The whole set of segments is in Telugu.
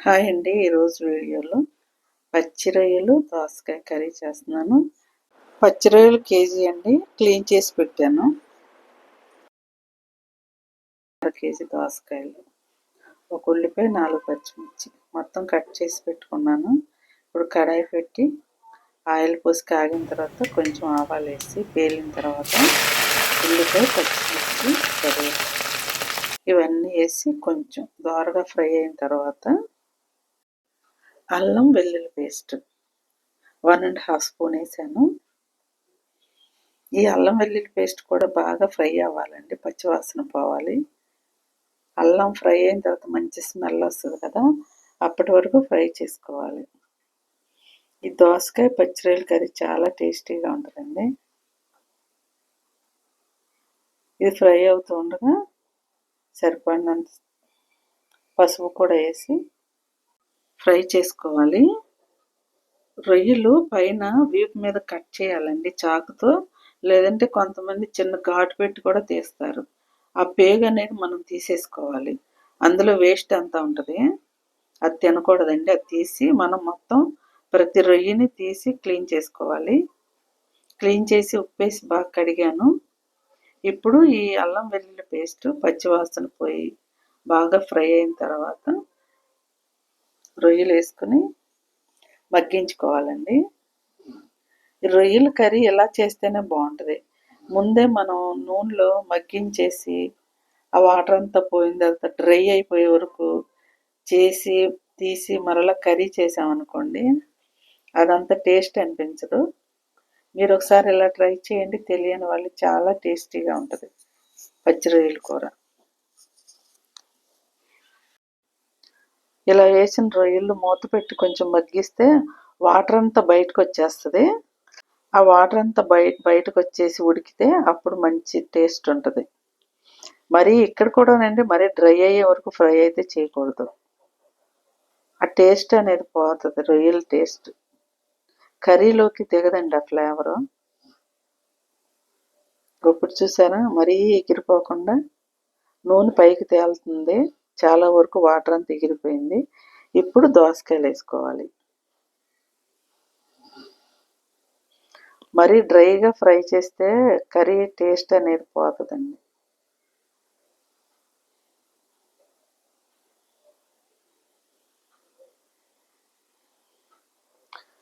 హాయ్ అండి. ఈరోజు వీడియోలో పచ్చి రొయ్యలు దోసకాయ కర్రీ చేస్తున్నాను. పచ్చి రొయ్యలు కేజీ అండి, క్లీన్ చేసి పెట్టాను. 1/2 కేజీ దోసకాయలు, ఒక ఉల్లిపాయ, 4 పచ్చిమిర్చి మొత్తం కట్ చేసి పెట్టుకున్నాను. ఇప్పుడు కడాయి పెట్టి ఆయిల్ పోసి కాగిన తర్వాత కొంచెం ఆవాలు వేసి పేలిన తర్వాత ఉల్లిపాయ, పచ్చిమిర్చి, కరివేపాకు ఇవన్నీ వేసి కొంచెం దోరగా ఫ్రై అయిన తర్వాత అల్లం వెల్లుల్లి పేస్ట్ 1.5 స్పూన్ వేసాను. ఈ అల్లం వెల్లుల్లి పేస్ట్ కూడా బాగా ఫ్రై అవ్వాలండి, పచ్చివాసన పోవాలి. అల్లం ఫ్రై అయిన తర్వాత మంచి స్మెల్ వస్తుంది కదా, అప్పటి వరకు ఫ్రై చేసుకోవాలి. ఈ దోసకాయ పచ్చి రొయ్యల కర్రీ చాలా టేస్టీగా ఉంటుందండి. ఇది ఫ్రై అవుతూ ఉండగా సరిపడినంత పసుపు కూడా వేసి ఫ్రై చేసుకోవాలి. రొయ్యలు పైన వీపు మీద కట్ చేయాలండి చాకుతో, లేదంటే కొంతమంది చిన్న ఘాటు పెట్టి కూడా తీస్తారు. ఆ పేగు అనేది మనం తీసేసుకోవాలి. అందులో వేస్ట్ అంతా ఉంటుంది, అది తినకూడదండి. అది తీసి మనం మొత్తం ప్రతి రొయ్యని తీసి క్లీన్ చేసుకోవాలి. క్లీన్ చేసి ఉప్పేసి బాగా కడిగాను. ఇప్పుడు ఈ అల్లం వెల్లుల్లి పేస్ట్ పచ్చివాసన పోయి బాగా ఫ్రై అయిన తర్వాత రొయ్యలు వేసుకుని మగ్గించుకోవాలండి. రొయ్యల కర్రీ ఎలా చేస్తేనే బాగుంటుంది. ముందే మనం నూనెలో మగ్గించేసి ఆ వాటర్ అంతా పోయిన తర్వాత డ్రై అయిపోయే వరకు చేసి తీసి మరలా కర్రీ చేసామనుకోండి, అదంతా టేస్ట్ అనిపించదు. మీరు ఒకసారి ఇలా ట్రై చేయండి, తెలియని వాళ్ళు. చాలా టేస్టీగా ఉంటుంది పచ్చి రొయ్యల కూర. ఇలా వేసిన రొయ్యలు మూత పెట్టి కొంచెం మగ్గిస్తే వాటర్ అంతా బయటకు వచ్చేస్తుంది. ఆ వాటర్ అంతా బయటకు వచ్చేసి ఉడికితే అప్పుడు మంచి టేస్ట్ ఉంటుంది. మరి ఇక్కడ కూడానండి, మరీ డ్రై అయ్యే వరకు ఫ్రై అయితే చేయకూడదు. ఆ టేస్ట్ అనేది పోతుంది, రొయ్యల టేస్ట్ కర్రీలోకి దిగదండి ఆ ఫ్లేవరు. ఇప్పుడు చూసారా, మరీ ఎగిరిపోకుండా నూనె పైకి తేలుతుంది, చాలా వరకు వాటర్ అంతా ఎగిరిపోయింది. ఇప్పుడు దోసకాయలు వేసుకోవాలి. మరీ డ్రైగా ఫ్రై చేస్తే కర్రీ టేస్ట్ అనేది పోతుందండి.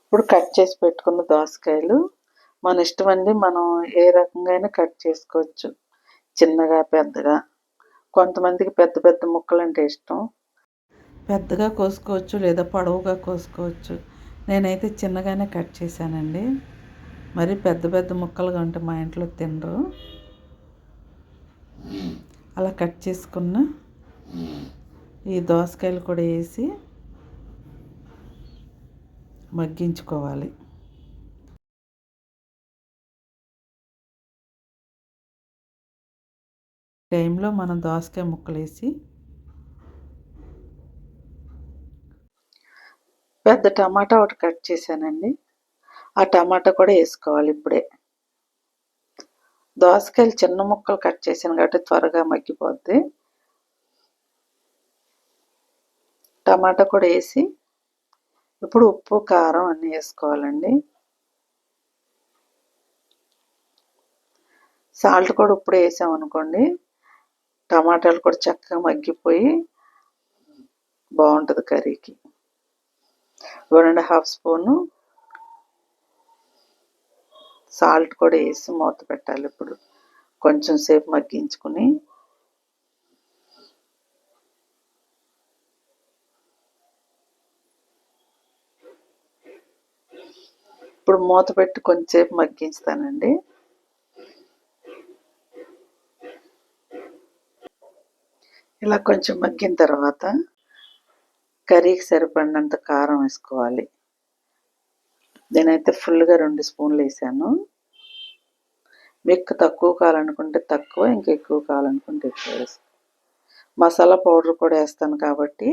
ఇప్పుడు కట్ చేసి పెట్టుకున్న దోసకాయలు మన ఇష్టం అండి, మనం ఏ రకంగా అయినా కట్ చేసుకోవచ్చు, చిన్నగా పెద్దగా. కొంతమందికి పెద్ద పెద్ద ముక్కలు అంటే ఇష్టం, పెద్దగా కోసుకోవచ్చు లేదా పొడవుగా కోసుకోవచ్చు. నేనైతే చిన్నగానే కట్ చేశానండి. మరి పెద్ద పెద్ద ముక్కలుగా ఉంటే మా ఇంట్లో తినరు. అలా కట్ చేసుకున్న ఈ దోసకాయలు కూడా వేసి మగ్గించుకోవాలి. టైంలో మనం దోసకాయ ముక్కలు వేసి పెద్ద టమాటా ఒకటి కట్ చేశానండి, ఆ టమాటా కూడా వేసుకోవాలి. ఇప్పుడే దోసకాయలు చిన్న ముక్కలు కట్ చేశాను కాబట్టి త్వరగా మగ్గిపోద్ది. టమాటా కూడా వేసి ఇప్పుడు ఉప్పు, కారం అన్నీ వేసుకోవాలండి. సాల్ట్ కూడా ఇప్పుడు వేసామనుకోండి, టమాటాలు కూడా చక్కగా మగ్గిపోయి బాగుంటుంది కర్రీకి. 1.5 స్పూను సాల్ట్ కూడా వేసి మూత పెట్టాలి. ఇప్పుడు కొంచెం సేపు మగ్గించుకుని ఇప్పుడు మూత పెట్టి కొంచెంసేపు మగ్గించుతానండి. ఇలా కొంచెం మగ్గిన తర్వాత కర్రీకి సరిపడినంత కారం వేసుకోవాలి. నేనైతే ఫుల్గా 2 స్పూన్లు వేసాను. మీకు తక్కువ కావాలనుకుంటే తక్కువ, ఇంకెక్కువ కావాలనుకుంటే ఎక్కువ వేస్తాను. మసాలా పౌడర్ కూడా వేస్తాను కాబట్టి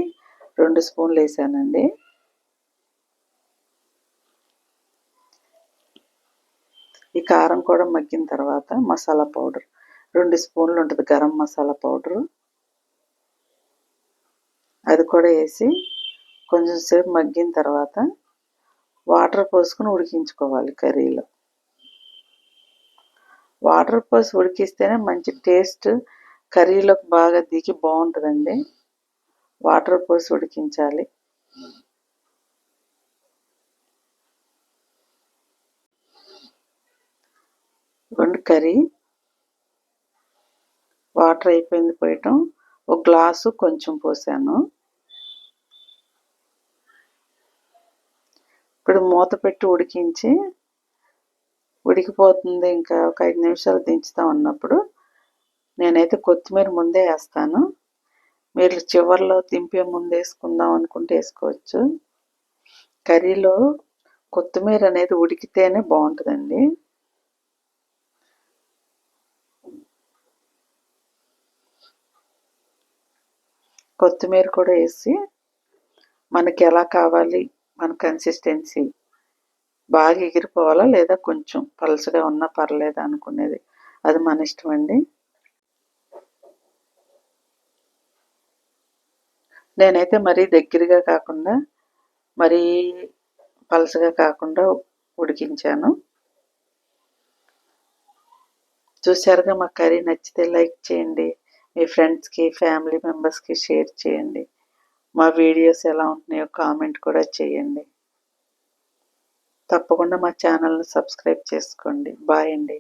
2 స్పూన్లు వేసానండి. ఈ కారం కూడా మగ్గిన తర్వాత మసాలా పౌడర్ 2 స్పూన్లు ఉంటుంది, గరం మసాలా పౌడరు, అది కూడా వేసి కొంచెం సేపు మగ్గిన తర్వాత వాటర్ పోసుకొని ఉడికించుకోవాలి. కర్రీలో వాటర్ పోసి ఉడికిస్తేనే మంచి టేస్ట్ కర్రీలోకి బాగా దిగి బాగుంటుందండి. వాటర్ పోసి ఉడికించాలి. కర్రీ వాటర్ అయిపోయింది పోయటం. ఒక గ్లాసు కొంచెం పోసాను. ఇప్పుడు మూత పెట్టి ఉడికించి ఉడికిపోతుంది, ఇంకా ఒక 5 నిమిషాలు దించుతా ఉన్నప్పుడు నేనైతే కొత్తిమీర ముందే వేస్తాను. మీరు చివర్లో దింపే ముందు వేసుకుందాం అనుకుంటే వేసుకోవచ్చు. కర్రీలో కొత్తిమీర అనేది ఉడికితేనే బాగుంటుందండి. కొత్తిమీర కూడా వేసి మనకి ఎలా కావాలి, మన కన్సిస్టెన్సీ బాగా ఎగిరిపోవాలా లేదా కొంచెం పలచగా ఉన్నా పర్లేదు అనుకునేది, అది మన ఇష్టం అండి. నేనైతే మరీ దగ్గరగా కాకుండా మరీ పలచగా కాకుండా ఉడికించాను. చూసారుగా, మా కర్రీ నచ్చితే లైక్ చేయండి, మీ ఫ్రెండ్స్కి ఫ్యామిలీ మెంబర్స్కి షేర్ చేయండి. మా వీడియోస్ ఎలా ఉంటున్నాయో కామెంట్ కూడా చేయండి. తప్పకుండా మా ఛానల్ని సబ్స్క్రైబ్ చేసుకోండి. బాయ్ అండి.